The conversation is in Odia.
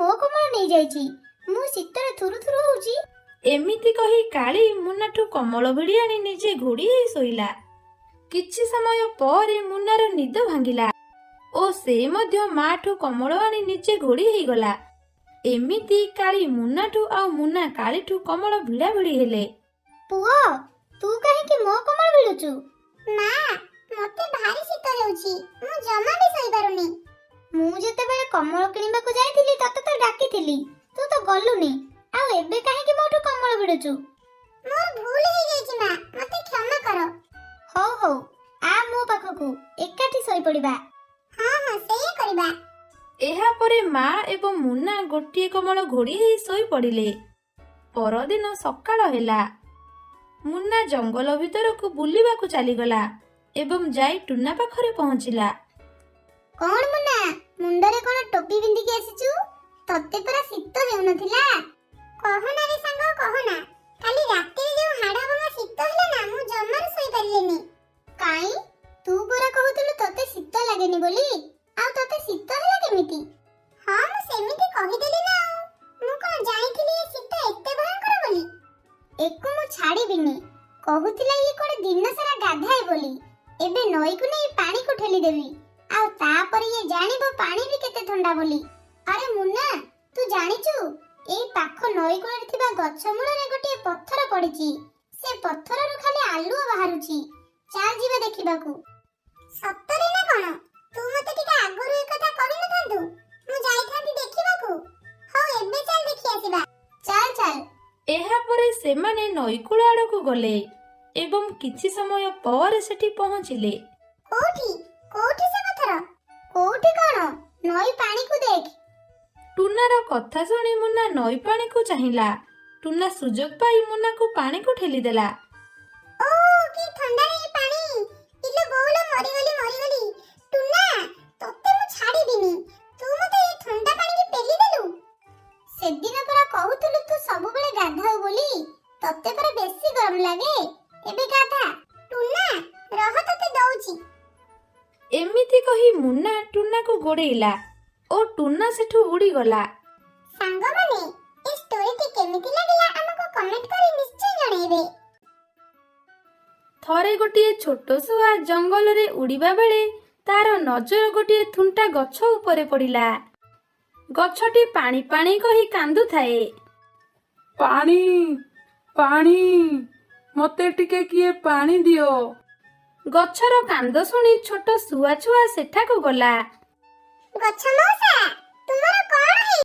ମୋ କମଳ ନେଇ ଯାଇଛି। ମୁଁ ଶୀତରେ ଥୁରୁଥୁରୁ ହଉଛି। ଏମିତି କହି କାଳି ମୁନାଠୁ କମଳ ଭିଡ଼ି ଆଣି ନିଜେ ଘୋଡ଼ି ହେଇ ଶୋଇଲା। କିଛି ସମୟ ପରେ ମୁନାର ନିଦ ଭାଙ୍ଗିଲା ଓ ସେ ମଧ୍ୟ ମାଠୁ କମଳ ଆଣି ନିଜେ ଘୋଡ଼ି ହେଇଗଲା। ଏମିତି କାଳି ମୁନାଠୁ ଆଉ ମୁନା କାଳିଠୁ କମଳ ଭିଡ଼ା ଭିଡ଼ି ହେଲେ। ପୁଅ, ତୁ କାହିଁକି ମୋ କମଳ ଭିଡୁଛୁ? ମା, ମତେ ଭାରି ଶୀତ ହେଉଛି। ମୁଁ ଜମା ବି ଶୋଇପାରୁନି। ମୁଁ ଯେତେବେଳେ କମଳ କିଣିବାକୁ ଯାଇଥିଲି ତତେ ତ ଡାକିଥିଲି, ତୁ ତ ଗଲୁନି। ଆଉ ଏବେ କାହିଁକି ମୋଠୁ କମଳ ଭିଡୁଛୁ? ମୋର ଭୁଲ ହେଇଯାଇଛି ମା, ମତେ କ୍ଷମା କର। ହଉ ହଉ, ଆ ମୋ ପାଖକୁ, ଏକାଠି ଶୋଇପଡ଼ିବା। ହଁ ହଁ, ସେଇଆ କରିବା। ଏହାପରେ ମା ଏବଂ ମୁନା ଗୋଟିଏ କମଳ ଘୋଡ଼ି ହେଇ ଶୋଇ ପଡ଼ିଲେ। ପରଦିନ ସକାଳ ହେଲା। ମୁନା ଜଙ୍ଗଲ ଭିତରକୁ ବୁଲିବାକୁ ଚାଲିଗଲା ଏବଂ ଯାଇ ଟୁନା ପାଖରେ ପହଞ୍ଚିଲା। କଣ ମୁନା, ମୁଣ୍ଡରେ କଣ ଟୋପି ପିନ୍ଧିକି ଆସିଛୁ? ତତେ ପରା ଶୀତ ହେଉନଥିଲା। କହନା ରେ ସାଙ୍ଗ, କହନା। କାଲି ରାତିରେ ଯୋଉ ହାଡ଼ ଭଙ୍ଗା ଶୀତ ହେଲା ନା, ମୁଁ ଜମାରୁ ଶୋଇପାରିଲିନି। କାଇଁ, ତୁ ପରା କହୁଥିଲୁ ତତେ ଶୀତ ଲାଗେନି ବୋଲି। ଆଉ ତତେ ଶୀତ ହେଲା କେମିତି? ହଁ, ମୁଁ ସେମିତି କହିଦେଲି ନା ଆଉ। ମୁଁ କଣ ଜାଣିଥିଲି ଏ ଶୀତ ଏତେ ଭୟଙ୍କର ବୋଲି? ଏକୁ ମୁଁ ଛାଡ଼ିବିନି। କହୁଥିଲା ଇଏ କୁଆଡ଼େ ଦିନ ସାରା ଗାଧାଏ ବୋଲି। ଏବେ ନଈକୁ ନେଇ ପାଣିକୁ ଠେଲିଦେବି। ଆଉ ତାପରେ ଇଏ ଜାଣିବ ପାଣି ବି କେତେ ଥଣ୍ଡା ବୋଲି। ଆରେ ମୁନା, ତୁ ଜାଣିଛୁ ଏଇ ପାଖ ନଈ କୂଳରେ ଥିବା ଗଛ ମୂଳରେ ଗୋଟିଏ ପଥର ପଡ଼ିଛି। ସେ ପଥରରୁ ଖାଲି ଆଲୁଅ ବାହାରୁଛି। ଚାଲ ଯିବା ଦେଖିବାକୁ। ସତରେ ନା କଣ? ତୁ ମତେ ଟିକେ ଆଗରୁ ଏ କଥା କହିନଥାନ୍ତୁ, ମୁଁ ଯାଇଥାନ୍ତି ଦେଖିବାକୁ। ହଉ, ଏବେ ଚାଲ ଦେଖି ଆସିବା। ଚାଲ ଚାଲ। ଏହାପରେ ସେମାନେ ନଈକୂଳ ଆଡ଼କୁ ଗଲେ ଏବଂ କିଛି ସମୟ ପରେ ସେଠି ପହଞ୍ଚିଲେ। କୋଉଠି? କୋଉଠି ସେ ପଥର? କୋଉଠି କଣ? ନଈ ପାଣିକୁ ଦେଖ। ଟୁନାର କଥା ଶୁଣି ମୁନା ନଈ ପାଣିକୁ ଚାହିଁଲା। ଟୁନା ସୁଯୋଗ ପାଇ ମୁନାକୁ ପାଣିକୁ ଠେଲିଦେଲା। ଓ, କି ଥଣ୍ଡା ଏ ପାଣି! ଇଲୋ ବୋଉଲୋ, ମରିଗଲି ମରିଗଲି। ଟୁନା, ତତେ ମୁଁ ଛାଡ଼ିବିନି। ତୁ ମତେ ଏ ଥଣ୍ଡା ପାଣିକି ପେଲିଦେଲୁ। ସେଦିନ ପରା କହୁଥିଲୁ ତୁ ସବୁବେଳେ ଗାଧାଉ ବୋଲି। ତତେ ପରା ବେଶୀ ଗରମ ଲାଗେ। ଏବେ ଗାଧା। ଟୁନା, ରହ ତତେ ଦଉଛି। ଏମିତି କହି ମୁନା ଟୁନାକୁ ଗୋଡ଼େଇଲା ଓ ଟୁନା ସେଠୁ ଉଡ଼ିଗଲା। ସାଙ୍ଗମାନେ, ଏ ଷ୍ଟୋରିଟି କେମିତି ଲାଗିଲା ଆମକୁ କମେଣ୍ଟ କରି ନିଶ୍ଚୟ ଜଣେଇବେ। ଥରେ ଗୋଟିଏ ଛୋଟ ଶୁଆ ଜଙ୍ଗଲରେ ଉଡ଼ିବା ବେଳେ ତାର ନଜର ଗୋଟିଏ ଥୁଣ୍ଟା ଗଛ ଉପରେ ପଡ଼ିଲା। ଗଛଟି ପାଣି ପାଣି କହି କାନ୍ଦୁଥାଏ। ପାଣି, ପାଣି, ମତେ ଟିକେ କିଏ ପାଣି ଦିଅ। ଗଛର କାନ୍ଦ ଶୁଣି ଛୋଟ ଶୁଆ ଛୁଆ ସେଠାକୁ ଗଲା। ଗଛ ମଉସା,